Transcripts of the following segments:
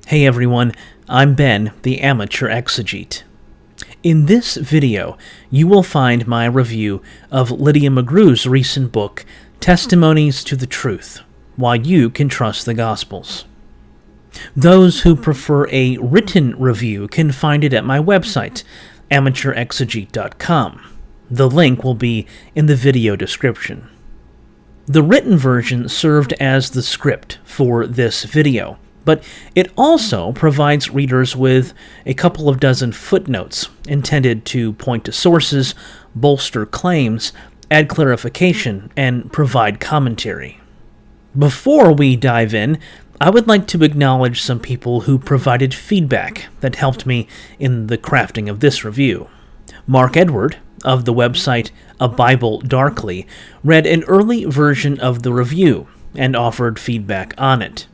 Hey everyone, I'm Ben, the Amateur Exegete. In this video, you will find my review of Lydia McGrew's recent book, Testimonies to the Truth, Why You Can Trust the Gospels. Those who prefer a written review can find it at my website, amateurexegete.com. The link will be in the video description. The written version served as the script for this video, but it also provides readers with a couple of dozen footnotes intended to point to sources, bolster claims, add clarification, and provide commentary. Before we dive in, I would like to acknowledge some people who provided feedback that helped me in the crafting of this review. Mark Edward, of the website A Bible Darkly, read an early version of the review and offered feedback on it.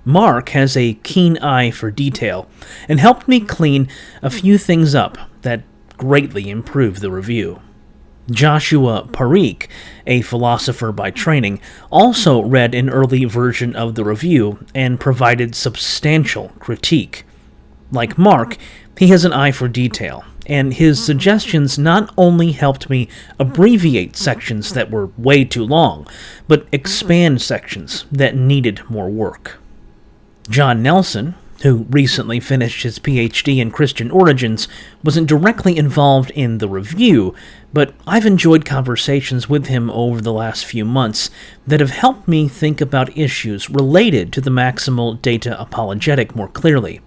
Mark has a keen eye for detail and helped me clean a few things up that greatly improved the review. Joshua Parikh, a philosopher by training, also read an early version of the review and provided substantial critique. Like Mark, he has an eye for detail, and his suggestions not only helped me abbreviate sections that were way too long, but expand sections that needed more work. John Nelson, who recently finished his PhD in Christian origins, wasn't directly involved in the review, but I've enjoyed conversations with him over the last few months that have helped me think about issues related to the Maximal data apologetic more clearly.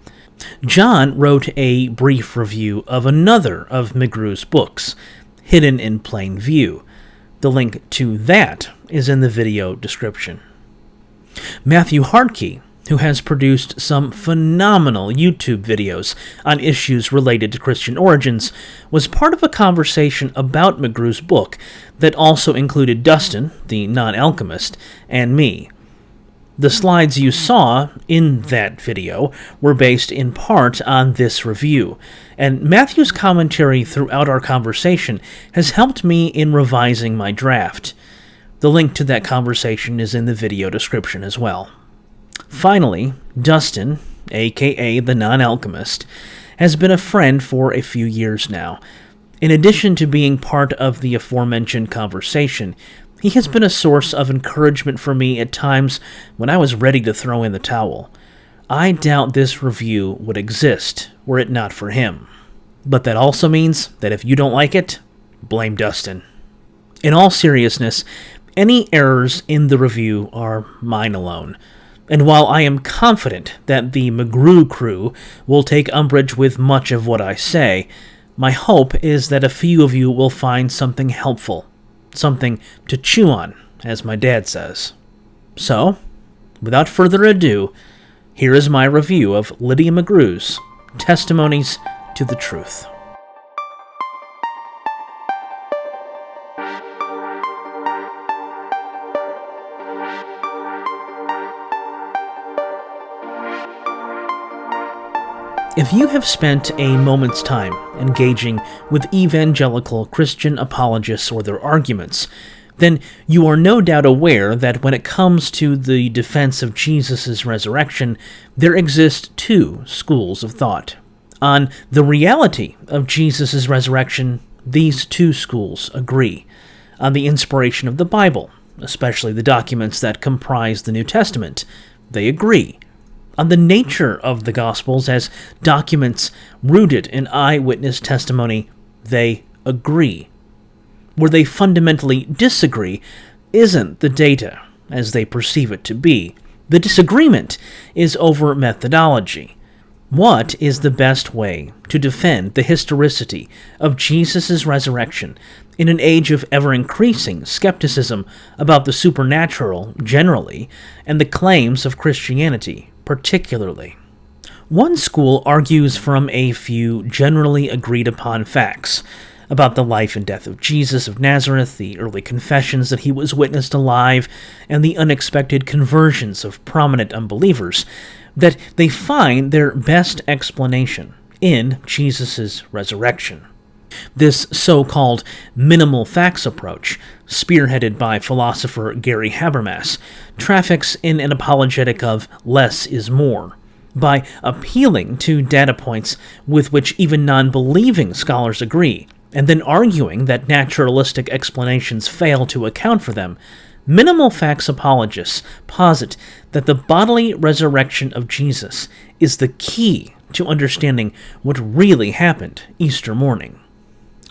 John wrote a brief review of another of McGrew's books, Hidden in Plain View. The link to that is in the video description. Matthew Hartke, who has produced some phenomenal YouTube videos on issues related to Christian origins, was part of a conversation about McGrew's book that also included Dustin, the non-alchemist, and me. The slides you saw in that video were based in part on this review, and Matthew's commentary throughout our conversation has helped me in revising my draft. The link to that conversation is in the video description as well. Finally, Dustin, aka the non-alchemist, has been a friend for a few years now. In addition to being part of the aforementioned conversation, he has been a source of encouragement for me at times when I was ready to throw in the towel. I doubt this review would exist were it not for him. But that also means that if you don't like it, blame Dustin. In all seriousness, any errors in the review are mine alone. And while I am confident that the McGrew crew will take umbrage with much of what I say, my hope is that a few of you will find something helpful. Something to chew on, as my dad says. So, without further ado, here is my review of Lydia McGrew's Testimonies to the Truth. If you have spent a moment's time engaging with evangelical Christian apologists or their arguments, then you are no doubt aware that when it comes to the defense of Jesus' resurrection, there exist two schools of thought. On the reality of Jesus' resurrection, these two schools agree. On the inspiration of the Bible, especially the documents that comprise the New Testament, they agree. On the nature of the Gospels as documents rooted in eyewitness testimony, they agree. Where they fundamentally disagree isn't the data as they perceive it to be. The disagreement is over methodology. What is the best way to defend the historicity of Jesus' resurrection in an age of ever-increasing skepticism about the supernatural generally and the claims of Christianity particularly? One school argues from a few generally agreed-upon facts about the life and death of Jesus of Nazareth, the early confessions that he was witnessed alive, and the unexpected conversions of prominent unbelievers, that they find their best explanation in Jesus' resurrection. This so-called minimal facts approach, spearheaded by philosopher Gary Habermas, traffics in an apologetic of less is more. by appealing to data points with which even non-believing scholars agree, and then arguing that naturalistic explanations fail to account for them, minimal facts apologists posit that the bodily resurrection of Jesus is the key to understanding what really happened Easter morning.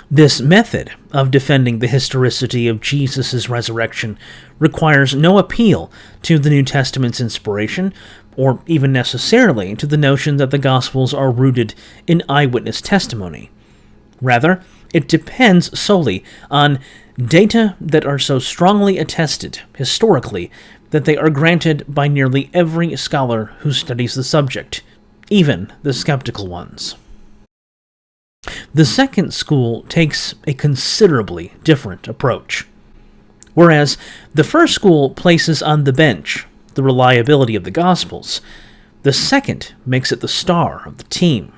This method of defending the historicity of Jesus' resurrection requires no appeal to the New Testament's inspiration, or even necessarily to the notion that the Gospels are rooted in eyewitness testimony. Rather, it depends solely on data that are so strongly attested historically that they are granted by nearly every scholar who studies the subject, even the skeptical ones. The second school takes a considerably different approach. Whereas the first school places on the bench the reliability of the Gospels, the second makes it the star of the team.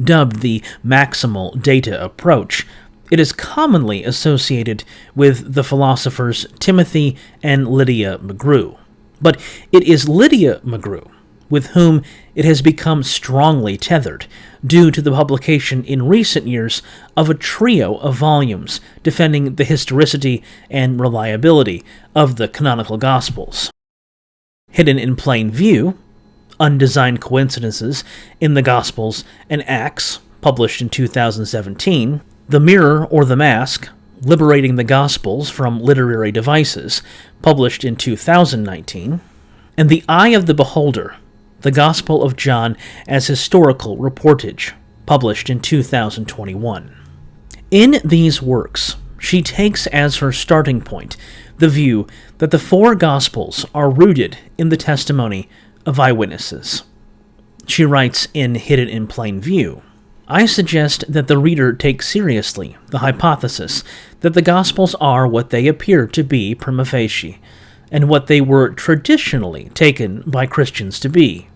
Dubbed the Maximal data approach, it is commonly associated with the philosophers Timothy and Lydia McGrew. But it is Lydia McGrew with whom it has become strongly tethered due to the publication in recent years of a trio of volumes defending the historicity and reliability of the canonical Gospels. Hidden in Plain View, Undesigned Coincidences in the Gospels and Acts, published in 2017, The Mirror or the Mask, Liberating the Gospels from Literary Devices, published in 2019, and The Eye of the Beholder, The Gospel of John as Historical Reportage, published in 2021. In these works, she takes as her starting point the view that the four Gospels are rooted in the testimony of eyewitnesses. She writes in Hidden in Plain View, I suggest that the reader take seriously the hypothesis that the Gospels are what they appear to be prima facie, and what they were traditionally taken by Christians to be: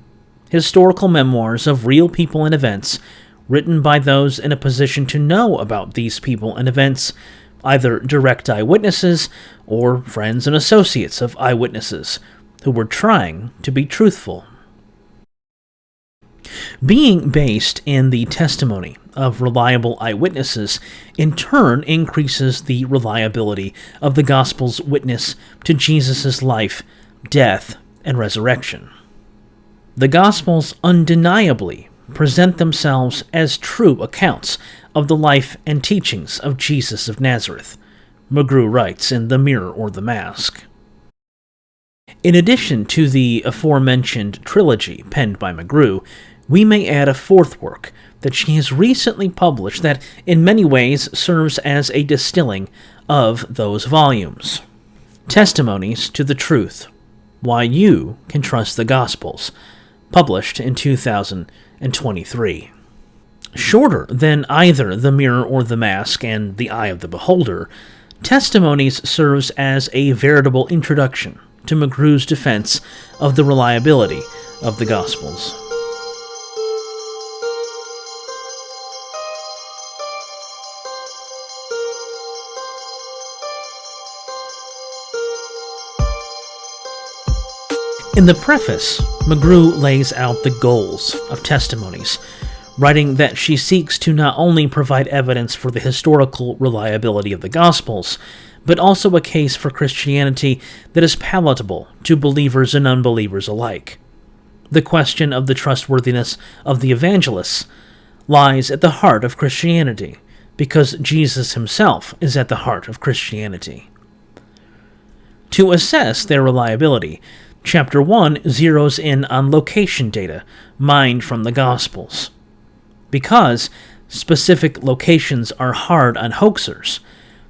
historical memoirs of real people and events, written by those in a position to know about these people and events, either direct eyewitnesses or friends and associates of eyewitnesses, who were trying to be truthful. Being based in the testimony of reliable eyewitnesses in turn increases the reliability of the Gospel's witness to Jesus' life, death, and resurrection. The Gospels undeniably present themselves as true accounts of the life and teachings of Jesus of Nazareth, McGrew writes in The Mirror or the Mask. In addition to the aforementioned trilogy penned by McGrew, we may add a fourth work that she has recently published that in many ways serves as a distilling of those volumes. Testimonies to the Truth: Why You Can Trust the Gospels, published in 2023. Shorter than either The Mirror or the Mask and The Eye of the Beholder, Testimonies serves as a veritable introduction to McGrew's defense of the reliability of the Gospels. In the preface, McGrew lays out the goals of Testimonies, writing that she seeks to not only provide evidence for the historical reliability of the Gospels, but also a case for Christianity that is palatable to believers and unbelievers alike. The question of the trustworthiness of the evangelists lies at the heart of Christianity, because Jesus himself is at the heart of Christianity. To assess their reliability, Chapter 1 zeroes in on location data mined from the Gospels. Because specific locations are hard on hoaxers,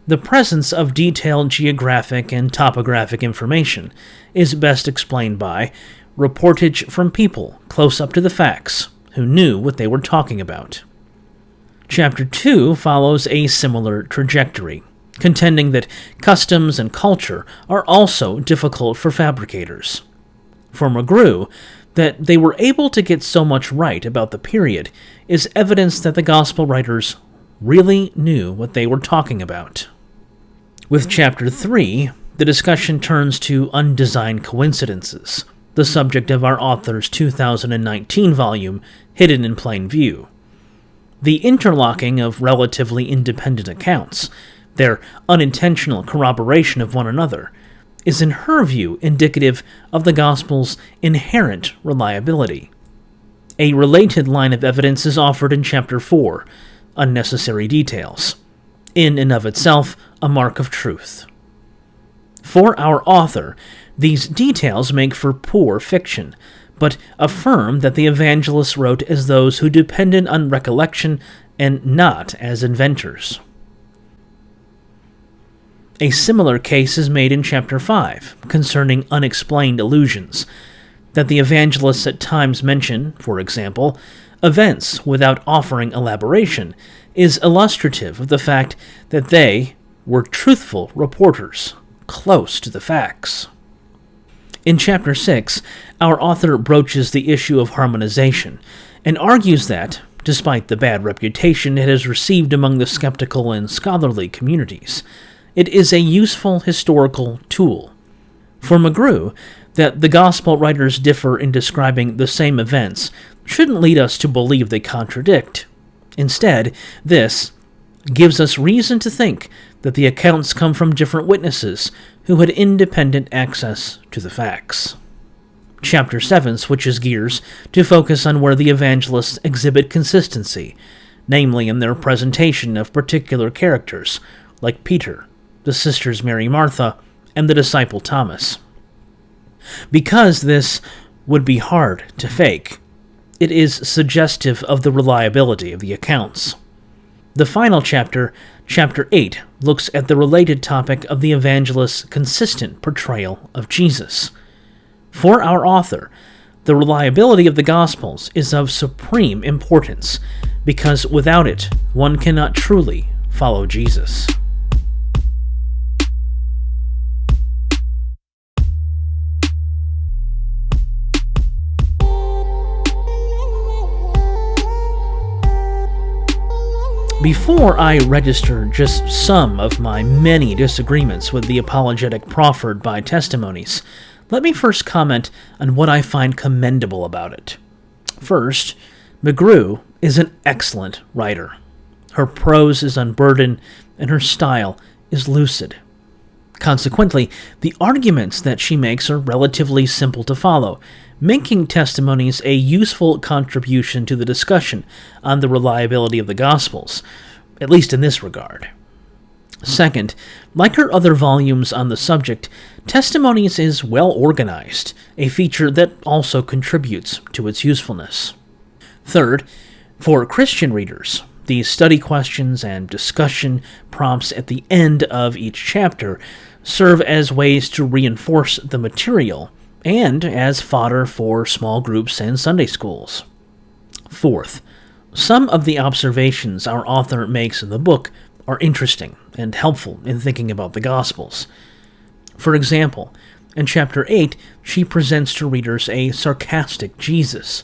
the presence of detailed geographic and topographic information is best explained by reportage from people close up to the facts who knew what they were talking about. Chapter 2 follows a similar trajectory, contending that customs and culture are also difficult for fabricators. For McGrew, that they were able to get so much right about the period is evidence that the Gospel writers really knew what they were talking about. With Chapter 3, the discussion turns to undesigned coincidences, the subject of our author's 2019 volume, Hidden in Plain View. The interlocking of relatively independent accounts, their unintentional corroboration of one another, is in her view indicative of the Gospel's inherent reliability. A related line of evidence is offered in Chapter 4, Unnecessary Details, in and of itself a mark of truth. For our author, these details make for poor fiction, but affirm that the evangelists wrote as those who depended on recollection and not as inventors. A similar case is made in Chapter 5, concerning unexplained illusions, that the evangelists at times mention, for example, events without offering elaboration, is illustrative of the fact that they were truthful reporters, close to the facts. In Chapter 6, our author broaches the issue of harmonization, and argues that, despite the bad reputation it has received among the skeptical and scholarly communities, it is a useful historical tool. For McGrew, that the Gospel writers differ in describing the same events shouldn't lead us to believe they contradict. Instead, this gives us reason to think that the accounts come from different witnesses who had independent access to the facts. Chapter 7 switches gears to focus on where the evangelists exhibit consistency, namely in their presentation of particular characters, like Peter, the sisters Mary Martha, and the disciple Thomas. Because this would be hard to fake, it is suggestive of the reliability of the accounts. The final chapter, Chapter 8, looks at the related topic of the evangelist's consistent portrayal of Jesus. For our author, the reliability of the Gospels is of supreme importance, because without it, one cannot truly follow Jesus. Before I register just some of my many disagreements with the apologetic proffered by Testimonies, let me first comment on what I find commendable about it. First, McGrew is an excellent writer. Her prose is unburdened, and her style is lucid. Consequently, the arguments that she makes are relatively simple to follow, making Testimonies a useful contribution to the discussion on the reliability of the Gospels, at least in this regard. Second, like her other volumes on the subject, Testimonies is well organized, a feature that also contributes to its usefulness. Third, for Christian readers, the study questions and discussion prompts at the end of each chapter serve as ways to reinforce the material and as fodder for small groups and Sunday schools. Fourth, some of the observations our author makes in the book are interesting and helpful in thinking about the Gospels. For example, in Chapter 8, she presents to readers a sarcastic Jesus,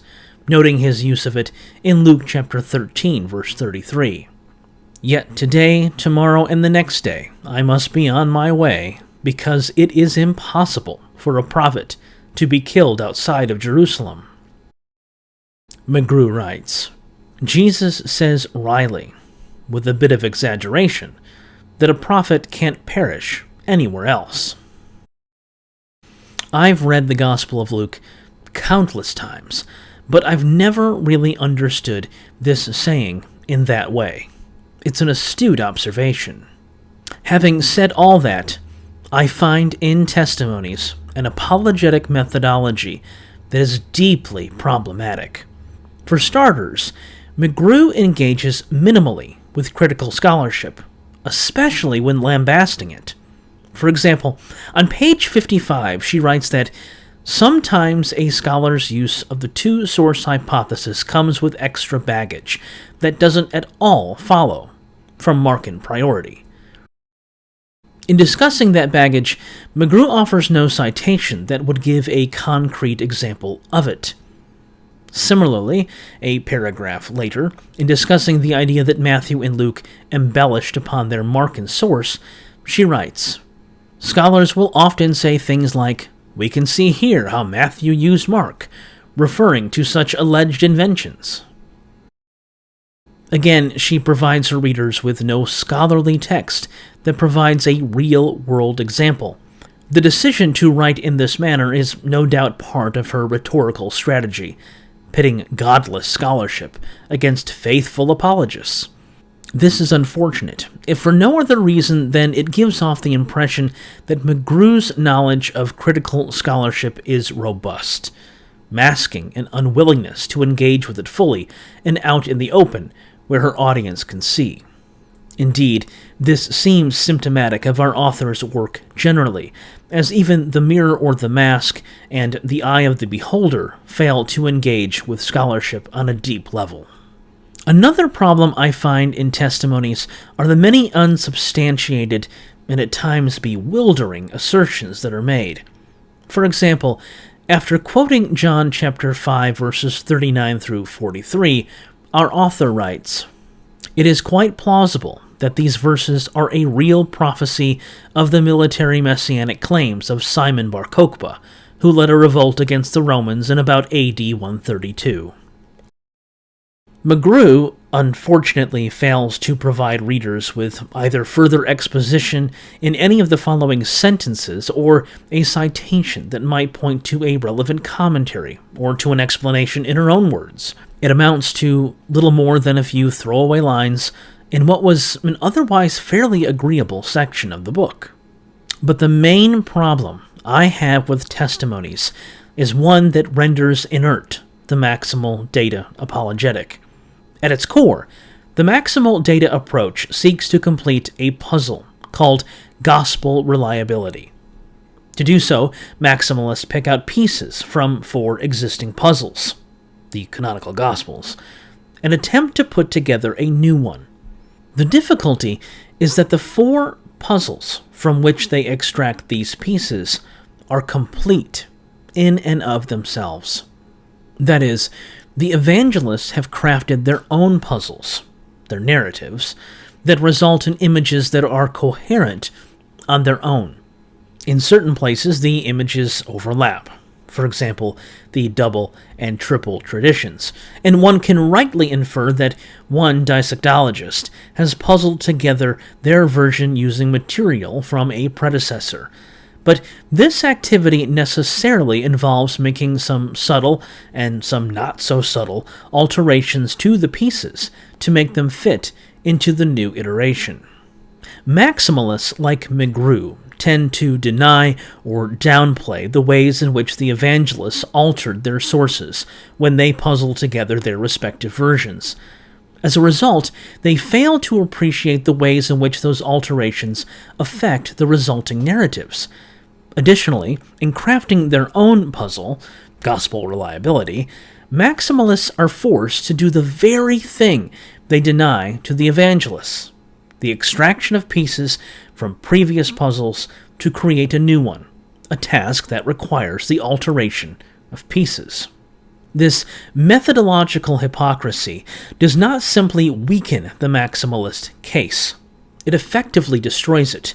noting his use of it in Luke chapter 13, verse 33. Yet today, tomorrow, and the next day I must be on my way, because it is impossible for a prophet to be killed outside of Jerusalem. McGrew writes, Jesus says wryly, with a bit of exaggeration, that a prophet can't perish anywhere else. I've read the Gospel of Luke countless times, but I've never really understood this saying in that way. It's an astute observation. Having said all that, I find in Testimonies an apologetic methodology that is deeply problematic. For starters, McGrew engages minimally with critical scholarship, especially when lambasting it. For example, on page 55, she writes that sometimes a scholar's use of the two-source hypothesis comes with extra baggage that doesn't at all follow from Markan priority. In discussing that baggage, McGrew offers no citation that would give a concrete example of it. Similarly, a paragraph later, in discussing the idea that Matthew and Luke embellished upon their Markan source, she writes, "Scholars will often say things like, We can see here how Matthew used Mark, referring to such alleged inventions. Again, she provides her readers with no scholarly text that provides a real-world example. The decision to write in this manner is no doubt part of her rhetorical strategy, pitting godless scholarship against faithful apologists. This is unfortunate, if for no other reason than it gives off the impression that McGrew's knowledge of critical scholarship is robust, masking an unwillingness to engage with it fully and out in the open, where her audience can see. Indeed, this seems symptomatic of our author's work generally, as even The Mirror or the Mask and The Eye of the Beholder fail to engage with scholarship on a deep level. Another problem I find in Testimonies are the many unsubstantiated and at times bewildering assertions that are made. For example, after quoting John chapter 5 verses 39 through 43, our author writes, "It is quite plausible that these verses are a real prophecy of the military messianic claims of Simon Bar Kokhba, who led a revolt against the Romans in about AD 132. McGrew unfortunately fails to provide readers with either further exposition in any of the following sentences or a citation that might point to a relevant commentary or to an explanation in her own words. It amounts to little more than a few throwaway lines in what was an otherwise fairly agreeable section of the book. But the main problem I have with Testimonies is one that renders inert the Maximal data apologetic. At its core, the Maximal data approach seeks to complete a puzzle called gospel reliability. To do so, Maximalists pick out pieces from 4 existing puzzles, the canonical Gospels, and attempt to put together a new one. The difficulty is that the 4 puzzles from which they extract these pieces are complete in and of themselves. That is, the evangelists have crafted their own puzzles, their narratives, that result in images that are coherent on their own. In certain places, the images overlap. For example, the double and triple traditions, and one can rightly infer that one dissectologist has puzzled together their version using material from a predecessor. But this activity necessarily involves making some subtle and some not-so-subtle alterations to the pieces to make them fit into the new iteration. Maximalists like McGrew tend to deny or downplay the ways in which the evangelists altered their sources when they puzzle together their respective versions. As a result, they fail to appreciate the ways in which those alterations affect the resulting narratives. Additionally, in crafting their own puzzle, gospel reliability, Maximalists are forced to do the very thing they deny to the evangelists, the extraction of pieces from previous puzzles to create a new one, a task that requires the alteration of pieces. This methodological hypocrisy does not simply weaken the Maximalist case, it effectively destroys it,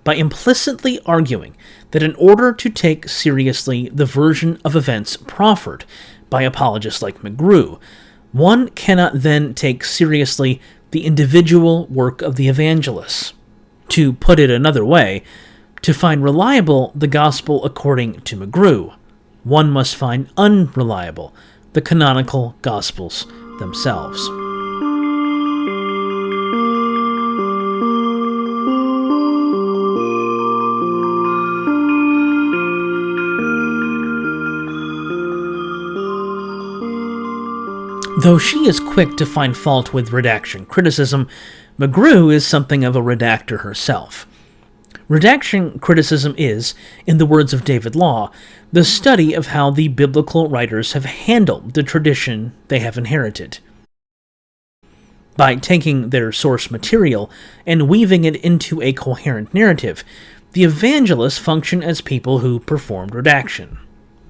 by implicitly arguing that in order to take seriously the version of events proffered by apologists like McGrew, one cannot then take seriously the individual work of the evangelists. To put it another way, to find reliable the gospel according to McGrew, one must find unreliable the canonical gospels themselves. Though she is quick to find fault with redaction criticism, McGrew is something of a redactor herself. Redaction criticism is, in the words of David Law, the study of how the biblical writers have handled the tradition they have inherited. By taking their source material and weaving it into a coherent narrative, the evangelists function as people who performed redaction.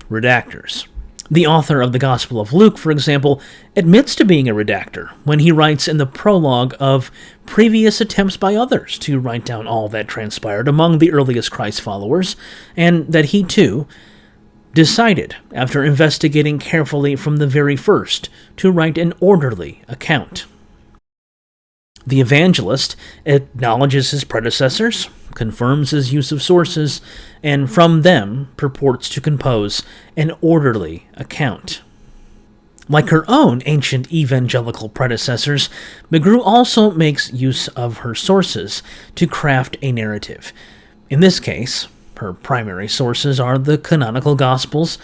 Redactors. The author of the Gospel of Luke, for example, admits to being a redactor when he writes in the prologue of previous attempts by others to write down all that transpired among the earliest Christ followers, and that he, too, decided, after investigating carefully from the very first, to write an orderly account. The evangelist acknowledges his predecessors, confirms his use of sources, and from them purports to compose an orderly account. Like her own ancient evangelical predecessors, McGrew also makes use of her sources to craft a narrative. In this case, her primary sources are the canonical Gospels,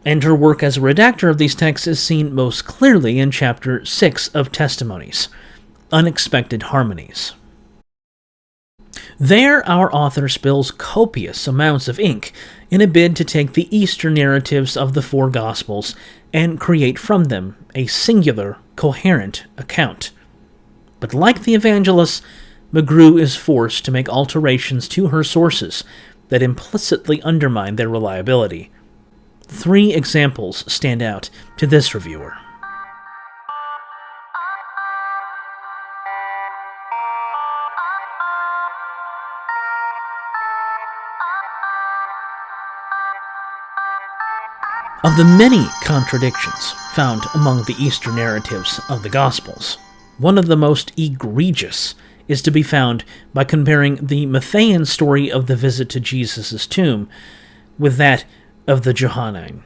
and her work as a redactor of these texts is seen most clearly in Chapter 6 of Testimonies, Unexpected Harmonies. There, our author spills copious amounts of ink in a bid to take the Easter narratives of the four Gospels and create from them a singular, coherent account. But like the evangelists, McGrew is forced to make alterations to her sources that implicitly undermine their reliability. 3 examples stand out to this reviewer. Of the many contradictions found among the Easter narratives of the Gospels, one of the most egregious is to be found by comparing the Matthean story of the visit to Jesus' tomb with that of the Johannine.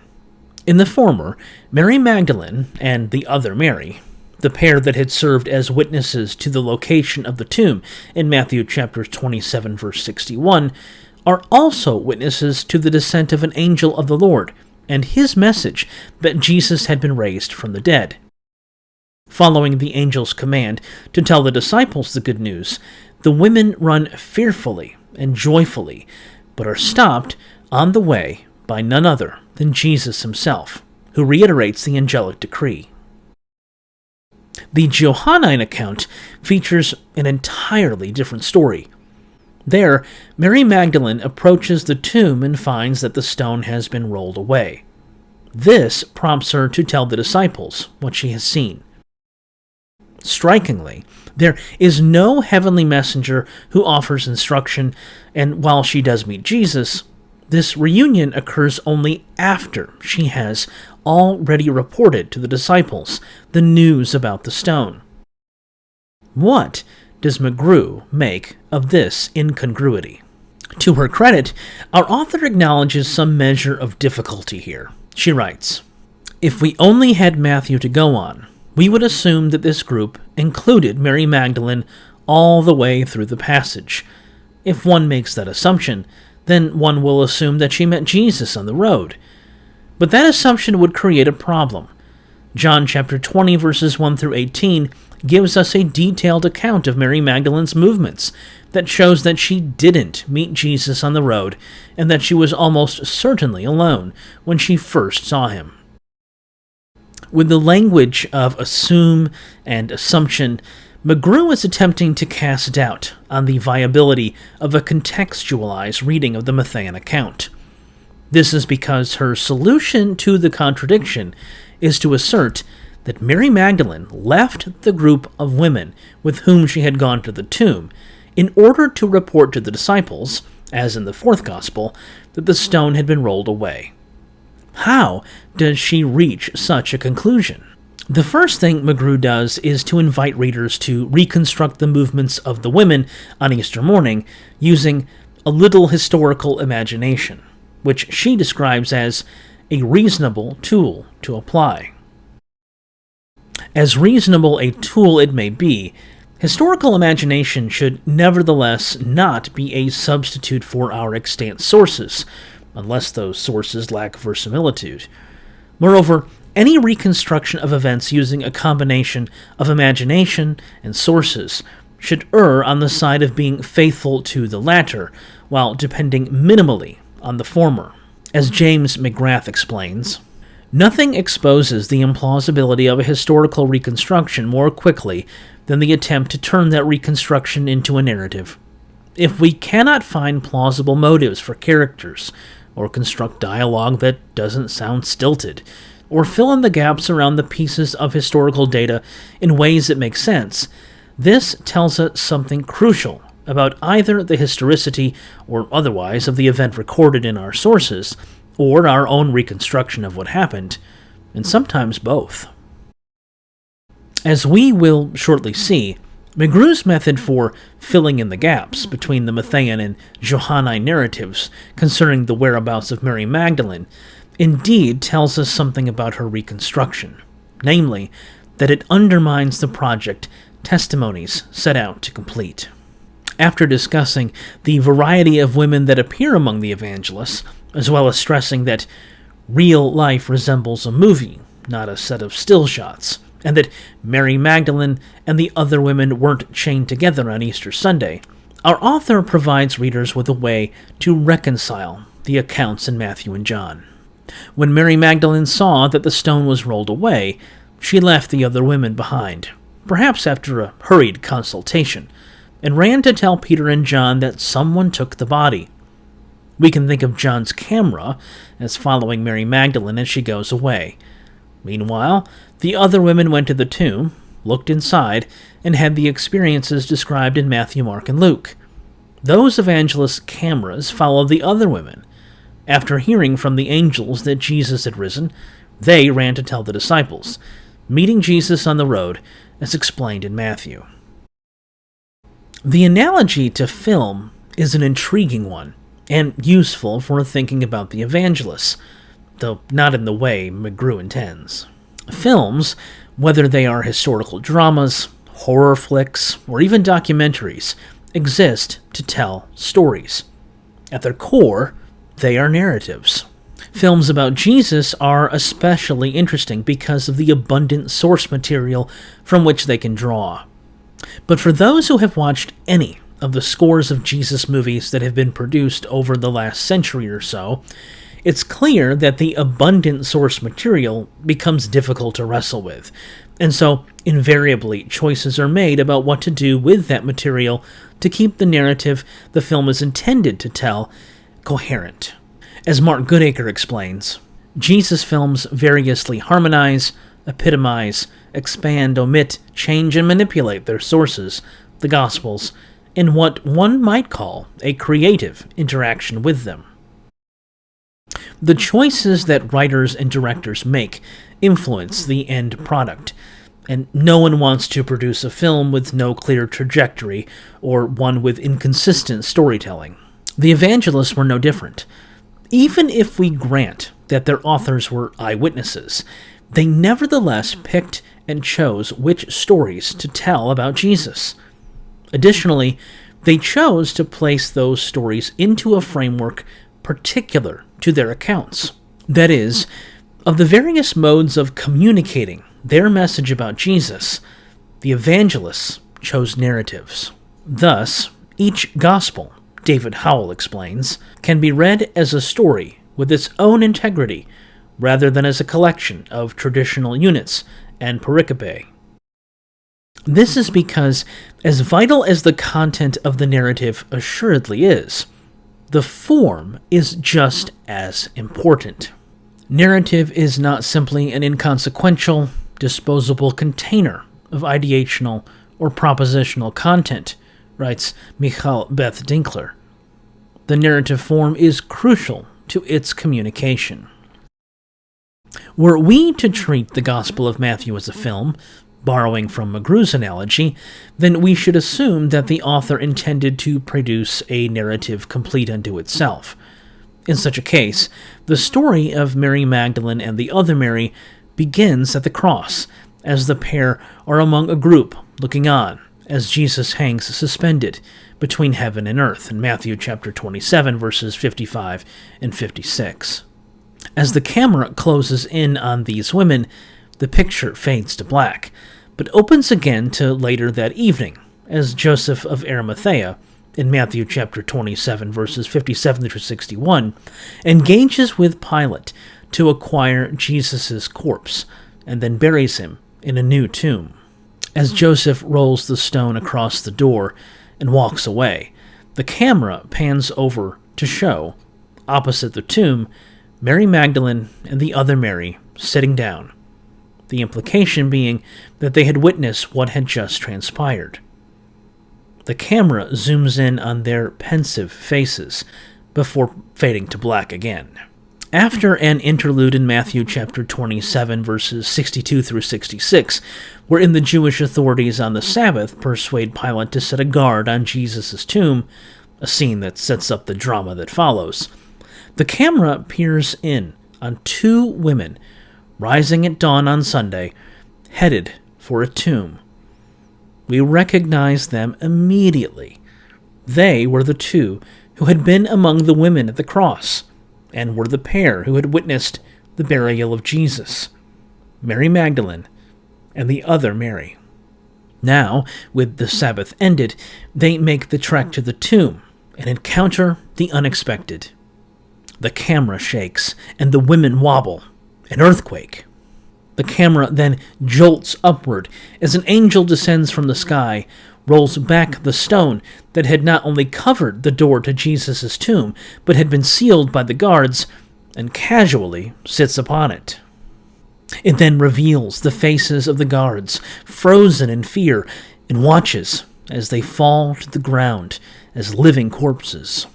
In the former, Mary Magdalene and the other Mary, the pair that had served as witnesses to the location of the tomb in Matthew chapter 27, verse 61, are also witnesses to the descent of an angel of the Lord and his message that Jesus had been raised from the dead. Following the angel's command to tell the disciples the good news, the women run fearfully and joyfully, but are stopped on the way by none other than Jesus himself, who reiterates the angelic decree. The Johannine account features an entirely different story. There, Mary Magdalene approaches the tomb and finds that the stone has been rolled away. This prompts her to tell the disciples what she has seen. Strikingly, there is no heavenly messenger who offers instruction, and while she does meet Jesus, this reunion occurs only after she has already reported to the disciples the news about the stone. What does McGrew make of this incongruity? To her credit, our author acknowledges some measure of difficulty here. She writes, "If we only had Matthew to go on, we would assume that this group included Mary Magdalene all the way through the passage. If one makes that assumption, then one will assume that she met Jesus on the road. But that assumption would create a problem. John chapter 20, verses 1 through 18, gives us a detailed account of Mary Magdalene's movements that shows that she didn't meet Jesus on the road and that she was almost certainly alone when she first saw him. With the language of assume and assumption, McGrew is attempting to cast doubt on the viability of a contextualized reading of the Matthean account. This is because her solution to the contradiction is to assert that Mary Magdalene left the group of women with whom she had gone to the tomb in order to report to the disciples, as in the fourth Gospel, that the stone had been rolled away. How does she reach such a conclusion? The first thing McGrew does is to invite readers to reconstruct the movements of the women on Easter morning using a little historical imagination, which she describes as a reasonable tool to apply. As reasonable a tool it may be, historical imagination should nevertheless not be a substitute for our extant sources, unless those sources lack verisimilitude. Moreover, any reconstruction of events using a combination of imagination and sources should err on the side of being faithful to the latter, while depending minimally on the former. As James McGrath explains, nothing exposes the implausibility of a historical reconstruction more quickly than the attempt to turn that reconstruction into a narrative. If we cannot find plausible motives for characters, or construct dialogue that doesn't sound stilted, or fill in the gaps around the pieces of historical data in ways that make sense, this tells us something crucial about either the historicity or otherwise of the event recorded in our sources, or our own reconstruction of what happened, and sometimes both. As we will shortly see, McGrew's method for filling in the gaps between the Matthean and Johannine narratives concerning the whereabouts of Mary Magdalene indeed tells us something about her reconstruction, namely, that it undermines the project Testimonies set out to complete. After discussing the variety of women that appear among the evangelists, as well as stressing that real life resembles a movie, not a set of still shots, and that Mary Magdalene and the other women weren't chained together on Easter Sunday, our author provides readers with a way to reconcile the accounts in Matthew and John. When Mary Magdalene saw that the stone was rolled away, she left the other women behind, perhaps after a hurried consultation, and ran to tell Peter and John that someone took the body. We can think of John's camera as following Mary Magdalene as she goes away. Meanwhile, the other women went to the tomb, looked inside, and had the experiences described in Matthew, Mark, and Luke. Those evangelists' cameras followed the other women. After hearing from the angels that Jesus had risen, they ran to tell the disciples, meeting Jesus on the road, as explained in Matthew. The analogy to film is an intriguing one, and useful for thinking about the evangelists, though not in the way McGrew intends. Films, whether they are historical dramas, horror flicks, or even documentaries, exist to tell stories. At their core, they are narratives. Films about Jesus are especially interesting because of the abundant source material from which they can draw. But for those who have watched any of the scores of Jesus movies that have been produced over the last century or so, it's clear that the abundant source material becomes difficult to wrestle with, and so invariably choices are made about what to do with that material to keep the narrative the film is intended to tell coherent. As Mark Goodacre explains, Jesus films variously harmonize, epitomize, expand, omit, change, and manipulate their sources, the Gospels, in what one might call a creative interaction with them. The choices that writers and directors make influence the end product, and no one wants to produce a film with no clear trajectory or one with inconsistent storytelling. The evangelists were no different. Even if we grant that their authors were eyewitnesses, they nevertheless picked and chose which stories to tell about Jesus. Additionally, they chose to place those stories into a framework particular to their accounts. That is, of the various modes of communicating their message about Jesus, the evangelists chose narratives. Thus, each gospel, David Howell explains, can be read as a story with its own integrity rather than as a collection of traditional units and pericope. This is because, as vital as the content of the narrative assuredly is, the form is just as important. Narrative is not simply an inconsequential, disposable container of ideational or propositional content, writes Michal Beth Dinkler. The narrative form is crucial to its communication. Were we to treat the Gospel of Matthew as a film, borrowing from McGrew's analogy, then we should assume that the author intended to produce a narrative complete unto itself. In such a case, the story of Mary Magdalene and the other Mary begins at the cross, as the pair are among a group looking on, as Jesus hangs suspended between heaven and earth in Matthew chapter 27, verses 55 and 56. As the camera closes in on these women, the picture fades to black, but opens again to later that evening, as Joseph of Arimathea, in Matthew chapter 27, verses 57 through 61, engages with Pilate to acquire Jesus' corpse, and then buries him in a new tomb. As Joseph rolls the stone across the door and walks away, the camera pans over to show, opposite the tomb, Mary Magdalene and the other Mary sitting down, the implication being that they had witnessed what had just transpired. The camera zooms in on their pensive faces before fading to black again. After an interlude in Matthew chapter 27, verses 62 through 66, wherein the Jewish authorities on the Sabbath persuade Pilate to set a guard on Jesus' tomb, a scene that sets up the drama that follows, the camera peers in on two women rising at dawn on Sunday, headed for a tomb. We recognize them immediately. They were the two who had been among the women at the cross, and were the pair who had witnessed the burial of Jesus, Mary Magdalene and the other Mary. Now, with the Sabbath ended, they make the trek to the tomb and encounter the unexpected. The camera shakes, and the women wobble. An earthquake. The camera then jolts upward as an angel descends from the sky, rolls back the stone that had not only covered the door to Jesus' tomb, but had been sealed by the guards, and casually sits upon it. It then reveals the faces of the guards, frozen in fear, and watches as they fall to the ground as living corpses.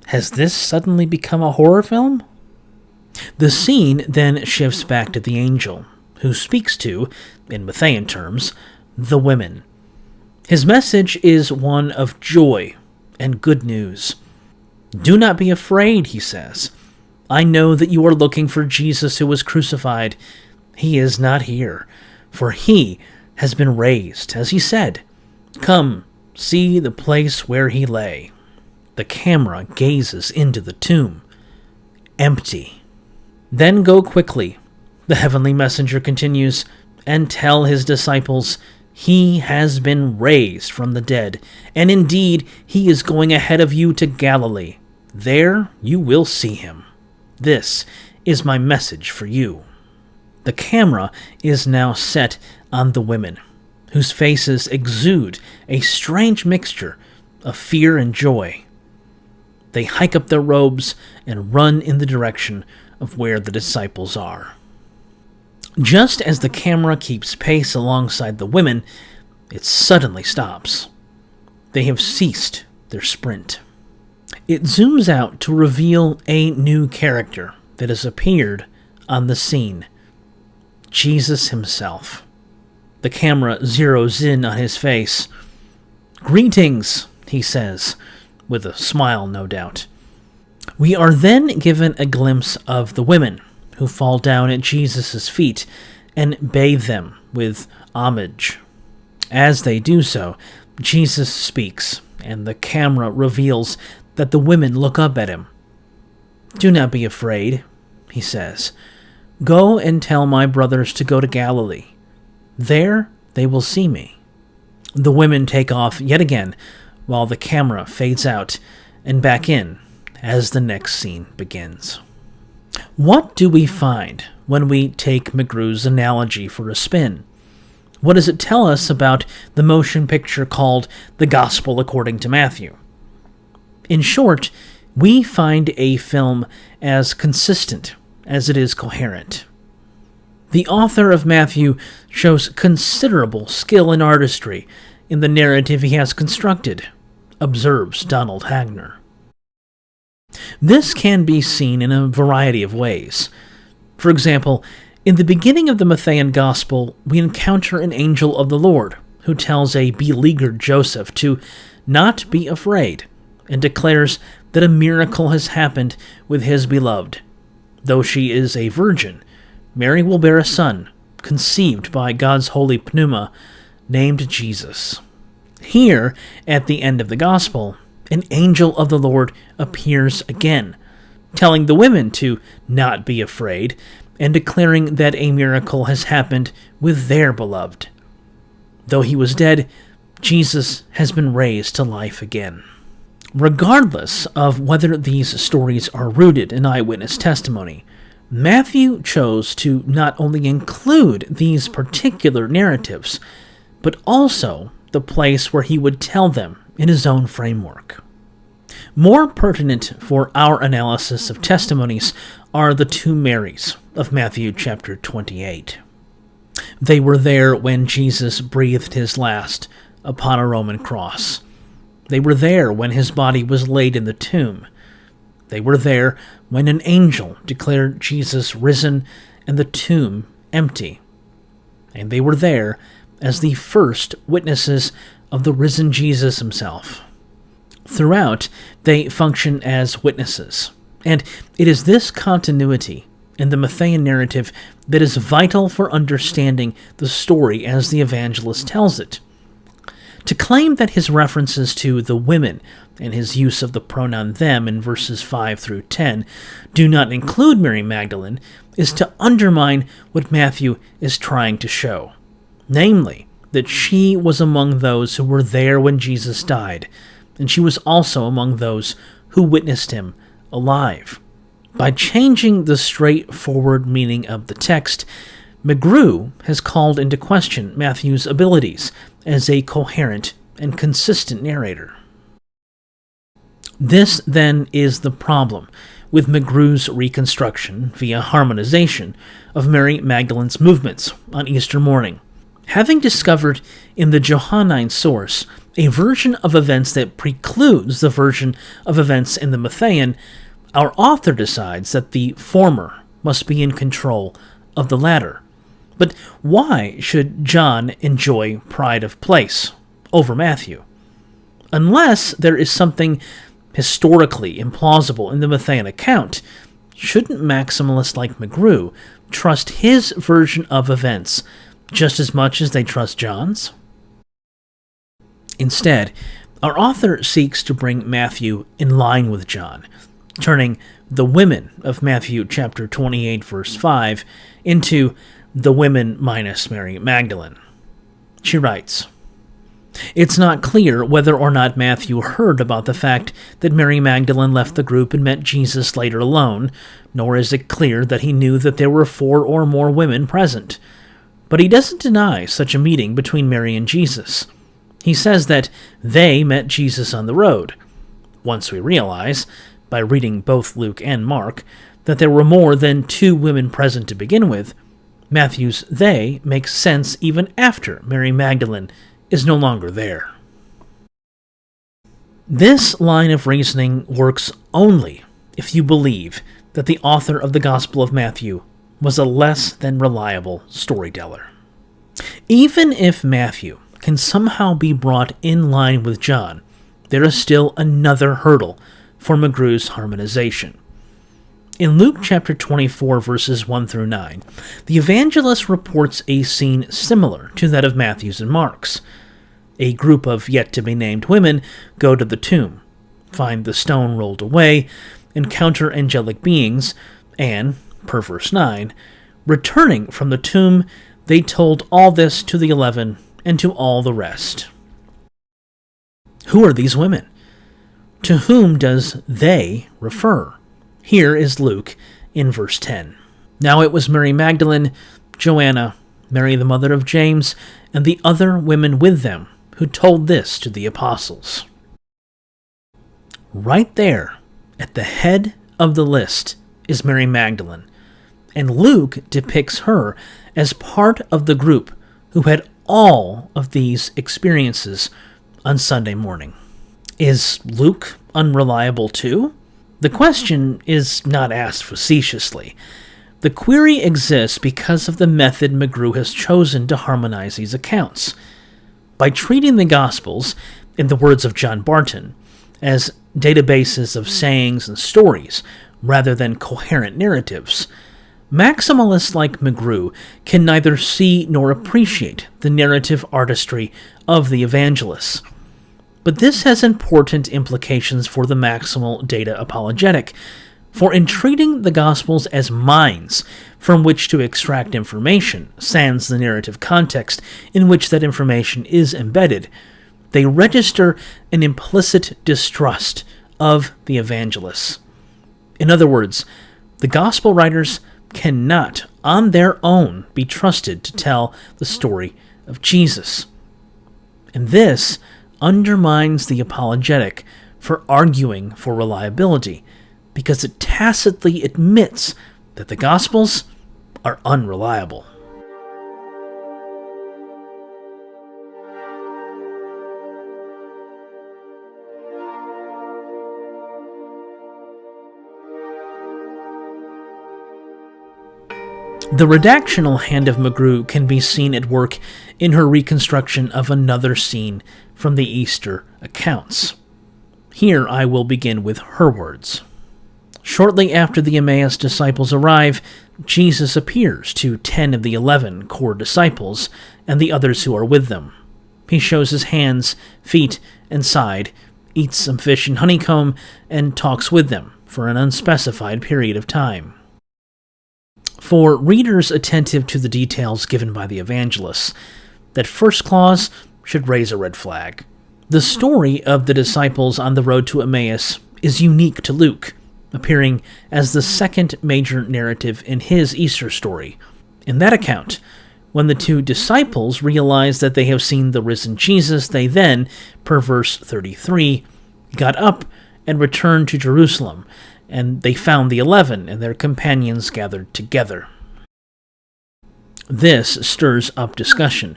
Has this suddenly become a horror film? The scene then shifts back to the angel, who speaks to, in Matthean terms, the women. His message is one of joy and good news. Do not be afraid, he says. I know that you are looking for Jesus who was crucified. He is not here, for he has been raised, as he said. Come, see the place where he lay. The camera gazes into the tomb. Empty. Then go quickly, the heavenly messenger continues, and tell his disciples, he has been raised from the dead, and indeed he is going ahead of you to Galilee. There you will see him. This is my message for you. The camera is now set on the women, whose faces exude a strange mixture of fear and joy. They hike up their robes and run in the direction of where the disciples are. Just as the camera keeps pace alongside the women, it suddenly stops. They have ceased their sprint. It zooms out to reveal a new character that has appeared on the scene. Jesus himself. The camera zeroes in on his face. Greetings, he says, with a smile, no doubt. We are then given a glimpse of the women, who fall down at Jesus' feet and bathe them with homage. As they do so, Jesus speaks, and the camera reveals that the women look up at him. Do not be afraid, he says. Go and tell my brothers to go to Galilee. There they will see me. The women take off yet again, while the camera fades out and back in as the next scene begins. What do we find when we take McGrew's analogy for a spin? What does it tell us about the motion picture called The Gospel According to Matthew? In short, we find a film as consistent as it is coherent. The author of Matthew shows considerable skill and artistry in the narrative he has constructed, observes Donald Hagner. This can be seen in a variety of ways. For example, in the beginning of the Matthean Gospel, we encounter an angel of the Lord who tells a beleaguered Joseph to not be afraid and declares that a miracle has happened with his beloved. Though she is a virgin, Mary will bear a son, conceived by God's holy pneuma, named Jesus. Here, at the end of the Gospel, an angel of the Lord appears again, telling the women to not be afraid and declaring that a miracle has happened with their beloved. Though he was dead, Jesus has been raised to life again. Regardless of whether these stories are rooted in eyewitness testimony, Matthew chose to not only include these particular narratives, but also the place where he would tell them in his own framework. More pertinent for our analysis of testimonies are the two Marys of Matthew chapter 28. They were there when Jesus breathed his last upon a Roman cross. They were there when his body was laid in the tomb. They were there when an angel declared Jesus risen and the tomb empty. And they were there as the first witnesses of the risen Jesus himself. Throughout, they function as witnesses. And it is this continuity in the Matthean narrative that is vital for understanding the story as the evangelist tells it. To claim that his references to the women and his use of the pronoun them in verses 5 through 10 do not include Mary Magdalene is to undermine what Matthew is trying to show, namely, that she was among those who were there when Jesus died, and she was also among those who witnessed him alive. By changing the straightforward meaning of the text, McGrew has called into question Matthew's abilities as a coherent and consistent narrator. This, then, is the problem with McGrew's reconstruction via harmonization of Mary Magdalene's movements on Easter morning. Having discovered in the Johannine source a version of events that precludes the version of events in the Matthean, our author decides that the former must be in control of the latter. But why should John enjoy pride of place over Matthew? Unless there is something historically implausible in the Matthean account, shouldn't maximalists like McGrew trust his version of events just as much as they trust John's? Instead, our author seeks to bring Matthew in line with John, turning the women of Matthew chapter 28, verse 5 into the women minus Mary Magdalene. She writes, "It's not clear whether or not Matthew heard about the fact that Mary Magdalene left the group and met Jesus later alone, nor is it clear that he knew that there were 4 or more women present. But he doesn't deny such a meeting between Mary and Jesus. He says that they met Jesus on the road. Once we realize, by reading both Luke and Mark, that there were more than 2 women present to begin with, Matthew's they makes sense even after Mary Magdalene is no longer there." This line of reasoning works only if you believe that the author of the Gospel of Matthew was a less than reliable storyteller. Even if Matthew can somehow be brought in line with John, there is still another hurdle for McGrew's harmonization. In Luke chapter 24, verses 1 through 9, the evangelist reports a scene similar to that of Matthew's and Mark's. A group of yet-to-be-named women go to the tomb, find the stone rolled away, encounter angelic beings, and, per verse 9, returning from the tomb, they told all this to the 11 and to all the rest. Who are these women? To whom does they refer? Here is Luke in verse 10. "Now it was Mary Magdalene, Joanna, Mary the mother of James, and the other women with them who told this to the apostles." Right there, at the head of the list, is Mary Magdalene, and Luke depicts her as part of the group who had all of these experiences on Sunday morning. Is Luke unreliable too? The question is not asked facetiously. The query exists because of the method McGrew has chosen to harmonize these accounts. By treating the Gospels, in the words of John Barton, as databases of sayings and stories rather than coherent narratives, maximalists like McGrew can neither see nor appreciate the narrative artistry of the evangelists. But this has important implications for the maximal data apologetic, for in treating the Gospels as mines from which to extract information, sans the narrative context in which that information is embedded, they register an implicit distrust of the evangelists. In other words, the Gospel writers cannot, on their own, be trusted to tell the story of Jesus. And this undermines the apologetic for arguing for reliability, because it tacitly admits that the Gospels are unreliable. The redactional hand of McGrew can be seen at work in her reconstruction of another scene from the Easter accounts. Here I will begin with her words. Shortly after the Emmaus disciples arrive, Jesus appears to 10 of the 11 core disciples and the others who are with them. He shows his hands, feet, and side, eats some fish and honeycomb, and talks with them for an unspecified period of time. For readers attentive to the details given by the evangelists, that first clause should raise a red flag. The story of the disciples on the road to Emmaus is unique to Luke, appearing as the second major narrative in his Easter story. In that account, when the two disciples realize that they have seen the risen Jesus, they then, per verse 33, got up and returned to Jerusalem, and they found the 11 and their companions gathered together. This stirs up discussion,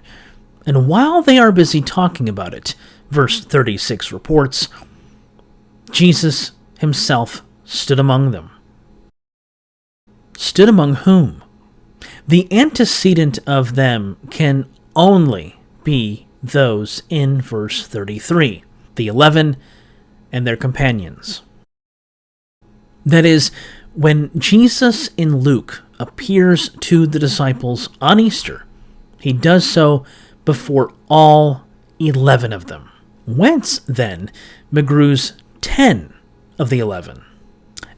and while they are busy talking about it, verse 36 reports, Jesus himself stood among them. Stood among whom? The antecedent of them can only be those in verse 33, the 11 and their companions. That is, when Jesus in Luke appears to the disciples on Easter, he does so before all 11 of them. Whence, then, McGrew's 10 of the 11?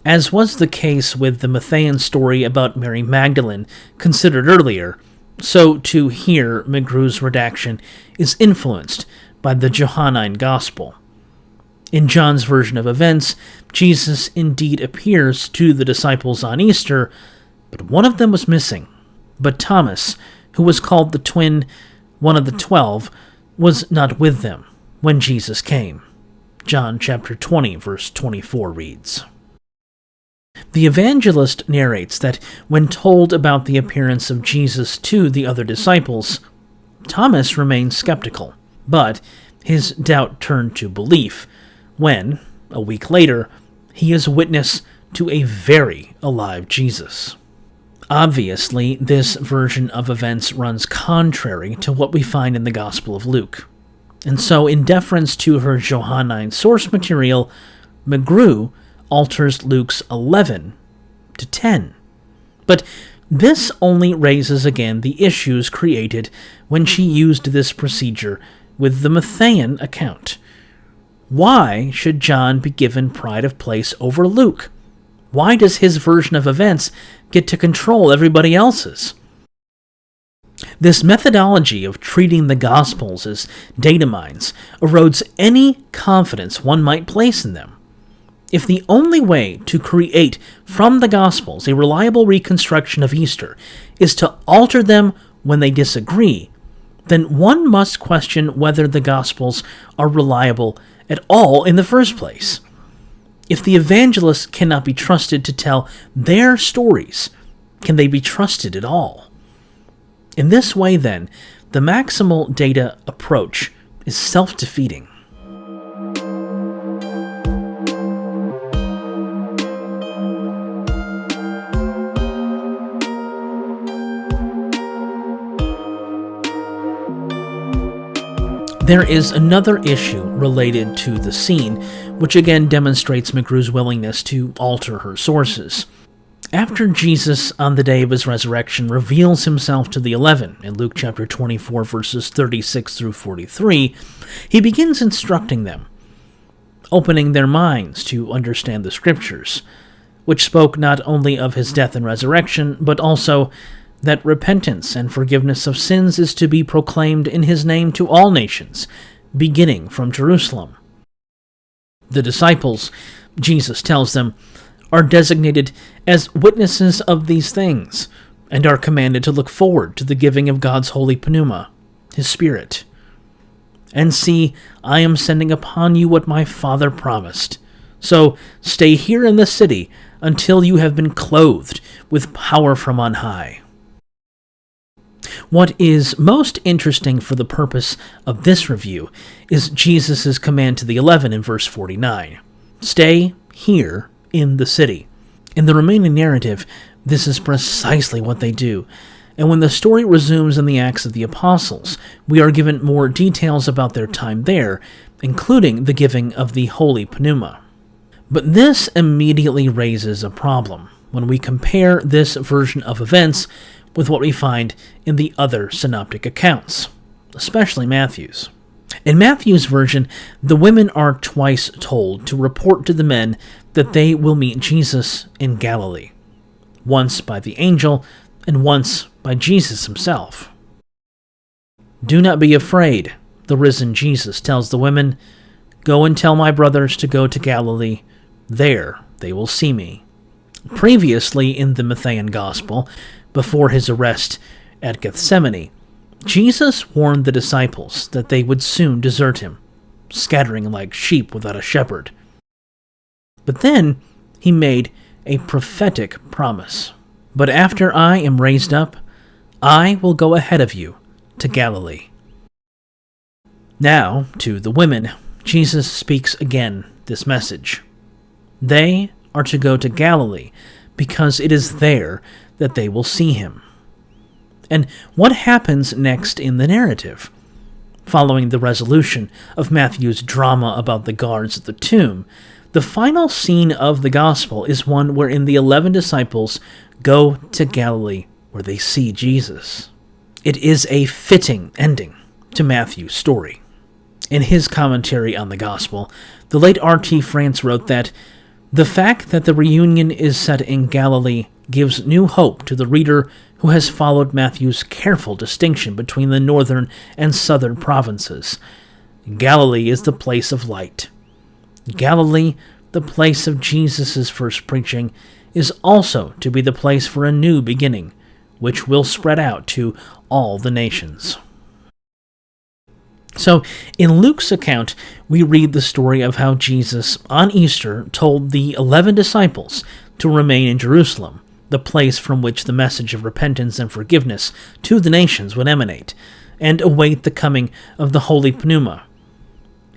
As was the case with the Matthean story about Mary Magdalene considered earlier, so too here McGrew's redaction is influenced by the Johannine Gospel. In John's version of events, Jesus indeed appears to the disciples on Easter, but one of them was missing. But Thomas, who was called the twin, one of the 12, was not with them when Jesus came. John chapter 20, verse 24 reads. The evangelist narrates that when told about the appearance of Jesus to the other disciples, Thomas remained skeptical, but his doubt turned to belief when, a week later, he is witness to a very alive Jesus. Obviously, this version of events runs contrary to what we find in the Gospel of Luke, and so in deference to her Johannine source material, McGrew alters Luke's 11 to 10. But this only raises again the issues created when she used this procedure with the Matthean account. Why should John be given pride of place over Luke? Why does his version of events get to control everybody else's? This methodology of treating the Gospels as data mines erodes any confidence one might place in them. If the only way to create from the Gospels a reliable reconstruction of Easter is to alter them when they disagree, then one must question whether the Gospels are reliable at all in the first place. If the evangelists cannot be trusted to tell their stories, can they be trusted at all? In this way, then, the maximal data approach is self-defeating. There is another issue related to the scene, which again demonstrates McGrew's willingness to alter her sources. After Jesus, on the day of his resurrection, reveals himself to the 11 in Luke chapter 24, verses 36 through 43, he begins instructing them, opening their minds to understand the Scriptures, which spoke not only of his death and resurrection, but also that repentance and forgiveness of sins is to be proclaimed in his name to all nations, beginning from Jerusalem. The disciples, Jesus tells them, are designated as witnesses of these things, and are commanded to look forward to the giving of God's holy pneuma, his Spirit. And see, I am sending upon you what my Father promised. So stay here in the city until you have been clothed with power from on high. What is most interesting for the purpose of this review is Jesus' command to the 11 in verse 49. Stay here in the city. In the remaining narrative, This is precisely what they do. And when the story resumes in the Acts of the Apostles, we are given more details about their time there, including the giving of the Holy Pneuma. But this immediately raises a problem when we compare this version of events with what we find in the other synoptic accounts, especially Matthew's. In Matthew's version, the women are twice told to report to the men that they will meet Jesus in Galilee, once by the angel and once by Jesus himself. "Do not be afraid," the risen Jesus tells the women. "Go and tell my brothers to go to Galilee. There they will see me." Previously in the Matthean Gospel, before his arrest at Gethsemane, Jesus warned the disciples that they would soon desert him, scattering like sheep without a shepherd. But then he made a prophetic promise. "But after I am raised up, I will go ahead of you to Galilee." Now, to the women, Jesus speaks again this message. They are to go to Galilee because it is there that they will see him. And what happens next in the narrative? Following the resolution of Matthew's drama about the guards at the tomb, the final scene of the Gospel is one wherein the 11 disciples go to Galilee where they see Jesus. It is a fitting ending to Matthew's story. In his commentary on the Gospel, the late R.T. France wrote that the fact that the reunion is set in Galilee gives new hope to the reader who has followed Matthew's careful distinction between the northern and southern provinces. Galilee is the place of light. Galilee, the place of Jesus' first preaching, is also to be the place for a new beginning, which will spread out to all the nations. So, in Luke's account, we read the story of how Jesus, on Easter, told the 11 disciples to remain in Jerusalem, the place from which the message of repentance and forgiveness to the nations would emanate, and await the coming of the Holy Pneuma.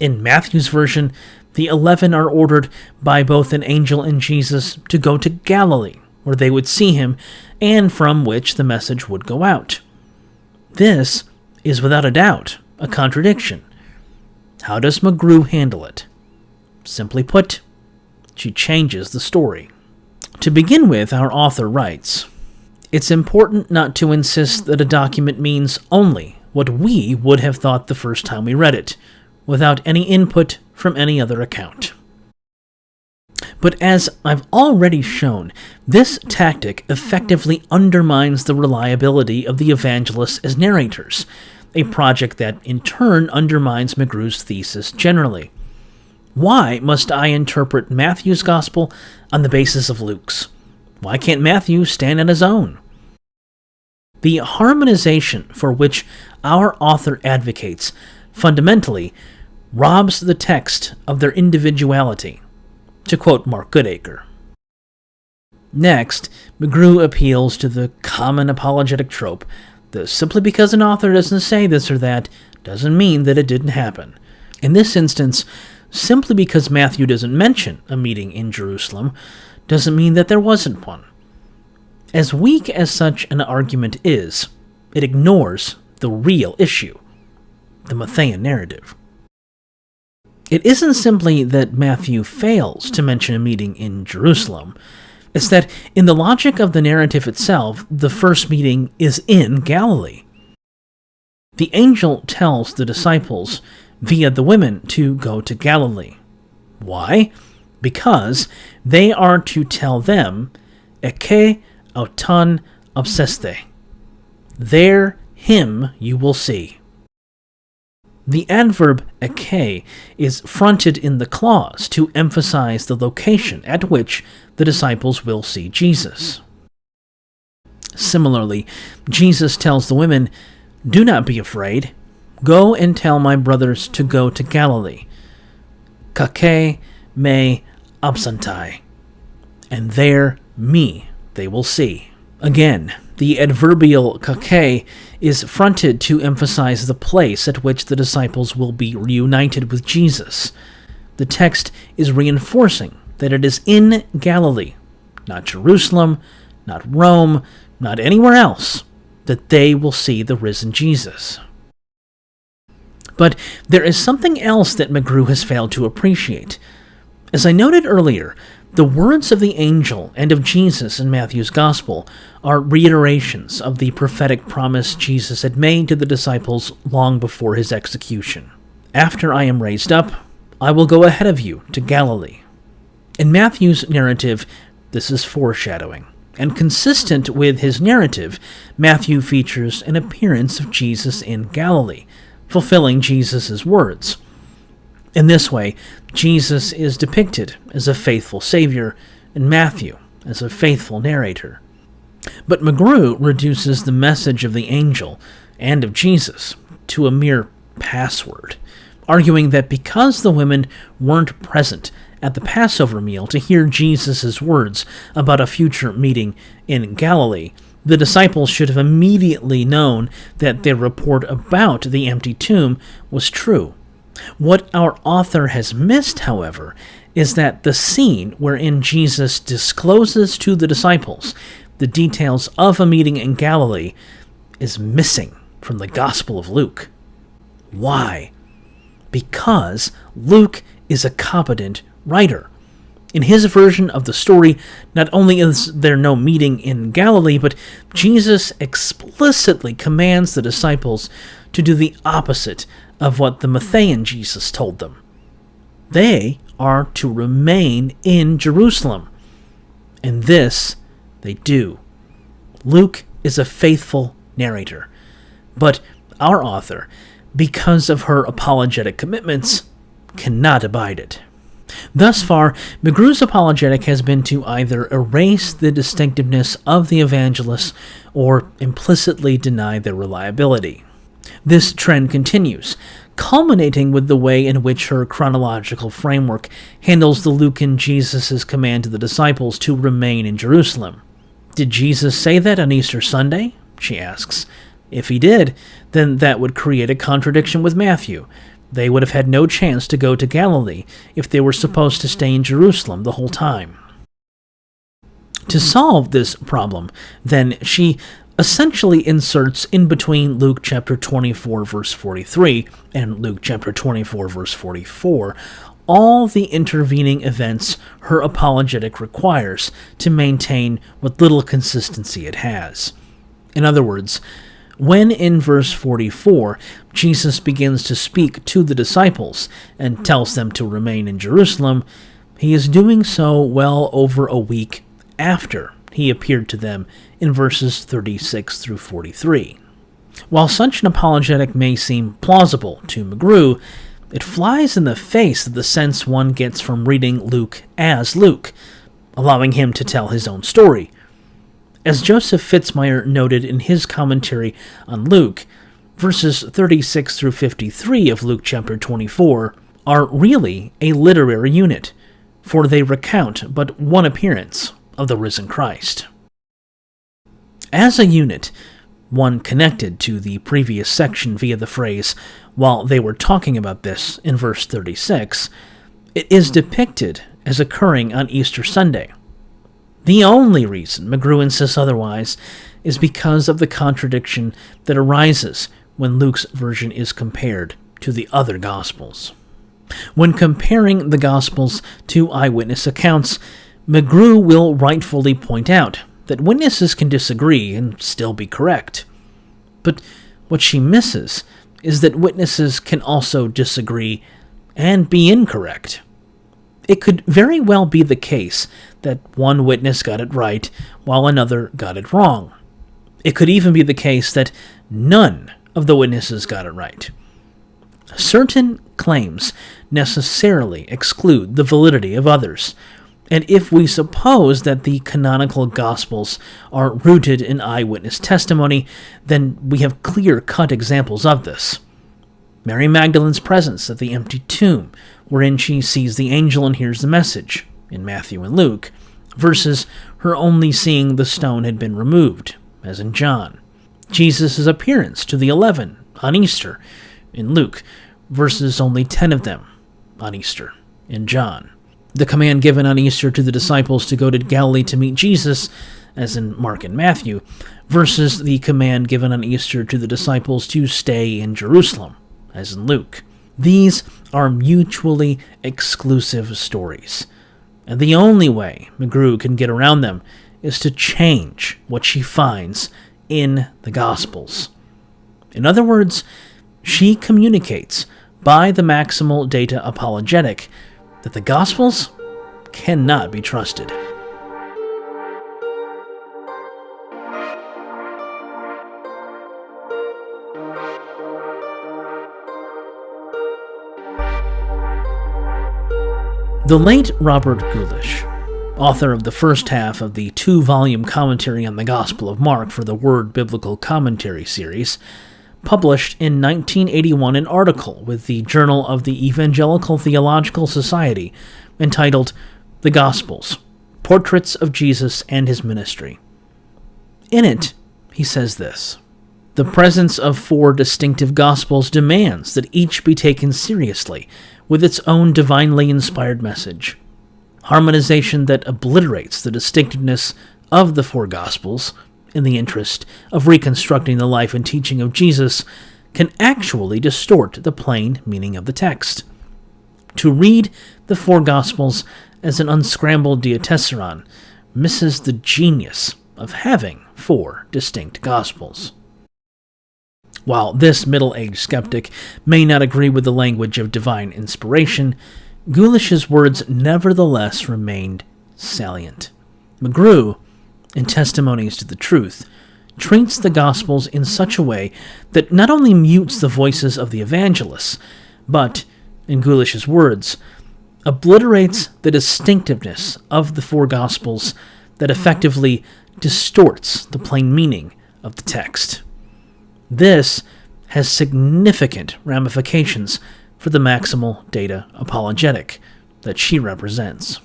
In Matthew's version, the 11 are ordered by both an angel and Jesus to go to Galilee, where they would see him, and from which the message would go out. This is without a doubt a contradiction. How does McGrew handle it? Simply put, she changes the story. To begin with, our author writes, "It's important not to insist that a document means only what we would have thought the first time we read it, without any input from any other account." But as I've already shown, this tactic effectively undermines the reliability of the evangelists as narrators, a project that in turn undermines McGrew's thesis generally. Why must I interpret Matthew's gospel on the basis of Luke's? Why can't Matthew stand on his own? The harmonization for which our author advocates fundamentally robs the text of their individuality, to quote Mark Goodacre. Next, McGrew appeals to the common apologetic trope that simply because an author doesn't say this or that doesn't mean that it didn't happen. In this instance, simply because Matthew doesn't mention a meeting in Jerusalem doesn't mean that there wasn't one. As weak as such an argument is, it ignores the real issue, the Matthean narrative. It isn't simply that Matthew fails to mention a meeting in Jerusalem. It's that in the logic of the narrative itself, the first meeting is in Galilee. The angel tells the disciples via the women to go to Galilee. Why? Because they are to tell them, "Eke auton obseste." There him you will see. The adverb eke is fronted in the clause to emphasize the location at which the disciples will see Jesus. Similarly, Jesus tells the women, "Do not be afraid. Go and tell my brothers to go to Galilee. Kake me absentai. And there me they will see." Again, the adverbial kake is fronted to emphasize the place at which the disciples will be reunited with Jesus. The text is reinforcing that it is in Galilee, not Jerusalem, not Rome, not anywhere else, that they will see the risen Jesus. But there is something else that McGrew has failed to appreciate. As I noted earlier, the words of the angel and of Jesus in Matthew's Gospel are reiterations of the prophetic promise Jesus had made to the disciples long before his execution. "After I am raised up, I will go ahead of you to Galilee." In Matthew's narrative, this is foreshadowing, and consistent with his narrative, Matthew features an appearance of Jesus in Galilee, fulfilling Jesus' words. In this way, Jesus is depicted as a faithful Savior, and Matthew as a faithful narrator. But McGrew reduces the message of the angel and of Jesus to a mere password, arguing that because the women weren't present at the Passover meal to hear Jesus' words about a future meeting in Galilee, the disciples should have immediately known that their report about the empty tomb was true. What our author has missed, however, is that the scene wherein Jesus discloses to the disciples the details of a meeting in Galilee is missing from the Gospel of Luke. Why? Because Luke is a competent writer. In his version of the story, not only is there no meeting in Galilee, but Jesus explicitly commands the disciples to do the opposite of what the Matthean Jesus told them. They are to remain in Jerusalem. And this they do. Luke is a faithful narrator, but our author, because of her apologetic commitments, cannot abide it. Thus far, McGrew's apologetic has been to either erase the distinctiveness of the evangelists or implicitly deny their reliability. This trend continues, culminating with the way in which her chronological framework handles the Lucan Jesus' command to the disciples to remain in Jerusalem. Did Jesus say that on Easter Sunday? She asks. If he did, then that would create a contradiction with Matthew. They would have had no chance to go to Galilee if they were supposed to stay in Jerusalem the whole time. To solve this problem, then, she essentially inserts in between Luke chapter 24, verse 43, and Luke chapter 24, verse 44, all the intervening events her apologetic requires to maintain what little consistency it has. In other words, when in verse 44, Jesus begins to speak to the disciples and tells them to remain in Jerusalem, he is doing so well over a week after he appeared to them in verses 36 through 43. While such an apologetic may seem plausible to McGrew, it flies in the face of the sense one gets from reading Luke as Luke, allowing him to tell his own story. As Joseph Fitzmyer noted in his commentary on Luke, verses 36 through 53 of Luke chapter 24 are really a literary unit, for they recount but one appearance of the risen Christ. As a unit, one connected to the previous section via the phrase, "while they were talking about this" in verse 36, it is depicted as occurring on Easter Sunday. The only reason McGrew insists otherwise is because of the contradiction that arises when Luke's version is compared to the other Gospels. When comparing the Gospels to eyewitness accounts, McGrew will rightfully point out that witnesses can disagree and still be correct. But what she misses is that witnesses can also disagree and be incorrect. It could very well be the case that one witness got it right while another got it wrong. It could even be the case that none of the witnesses got it right. Certain claims necessarily exclude the validity of others, and if we suppose that the canonical Gospels are rooted in eyewitness testimony, then we have clear-cut examples of this. Mary Magdalene's presence at the empty tomb, wherein she sees the angel and hears the message, in Matthew and Luke, versus her only seeing the stone had been removed, as in John. Jesus' appearance to the 11 on Easter, in Luke, versus only 10 of them on Easter, in John. The command given on Easter to the disciples to go to Galilee to meet Jesus, as in Mark and Matthew, versus the command given on Easter to the disciples to stay in Jerusalem, as in Luke. These are mutually exclusive stories, and the only way McGrew can get around them is to change what she finds in the Gospels. In other words, she communicates by the Maximal data apologetic that the Gospels cannot be trusted. The late Robert Gulish, author of the first half of the 2-volume commentary on the Gospel of Mark for the Word Biblical Commentary series, published in 1981 an article with the Journal of the Evangelical Theological Society entitled The Gospels, Portraits of Jesus and His Ministry. In it, he says this: "The presence of 4 distinctive Gospels demands that each be taken seriously with its own divinely inspired message. Harmonization that obliterates the distinctiveness of the 4 Gospels in the interest of reconstructing the life and teaching of Jesus can actually distort the plain meaning of the text. To read the 4 Gospels as an unscrambled diatessaron misses the genius of having 4 distinct Gospels." While this middle-aged skeptic may not agree with the language of divine inspiration, Gulish's words nevertheless remained salient. McGrew, in Testimonies to the Truth, treats the Gospels in such a way that not only mutes the voices of the evangelists, but, in Gulish's words, obliterates the distinctiveness of the 4 Gospels that effectively distorts the plain meaning of the text. This has significant ramifications for the Maximal data apologetic that she represents.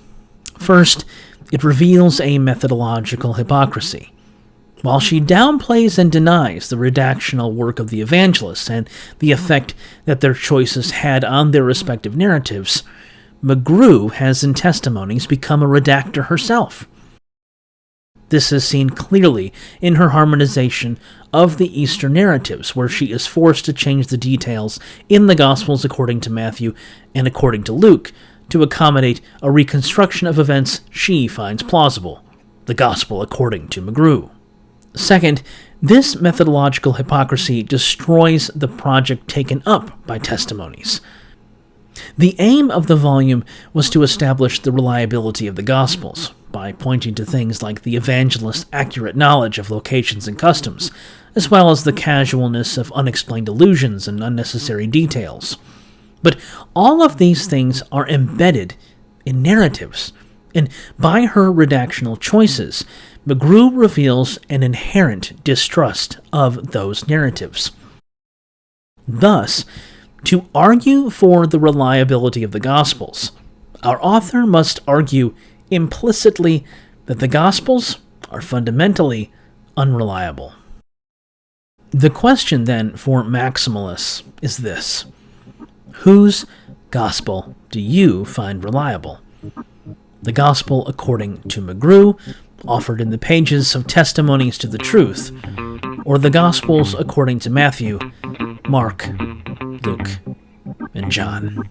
First, it reveals a methodological hypocrisy. While she downplays and denies the redactional work of the evangelists and the effect that their choices had on their respective narratives, McGrew has in Testimonies become a redactor herself. This is seen clearly in her harmonization of the Easter narratives, where she is forced to change the details in the Gospels according to Matthew and according to Luke to accommodate a reconstruction of events she finds plausible, the Gospel according to McGrew. Second, this methodological hypocrisy destroys the project taken up by Testimonies. The aim of the volume was to establish the reliability of the Gospels by pointing to things like the evangelist's accurate knowledge of locations and customs, as well as the casualness of unexplained allusions and unnecessary details. But all of these things are embedded in narratives, and by her redactional choices, McGrew reveals an inherent distrust of those narratives. Thus, to argue for the reliability of the Gospels, our author must argue implicitly that the Gospels are fundamentally unreliable. The question, then, for maximalists is this: whose Gospel do you find reliable? The Gospel according to McGrew, offered in the pages of Testimonies to the Truth, or the Gospels according to Matthew, Mark, Luke, and John?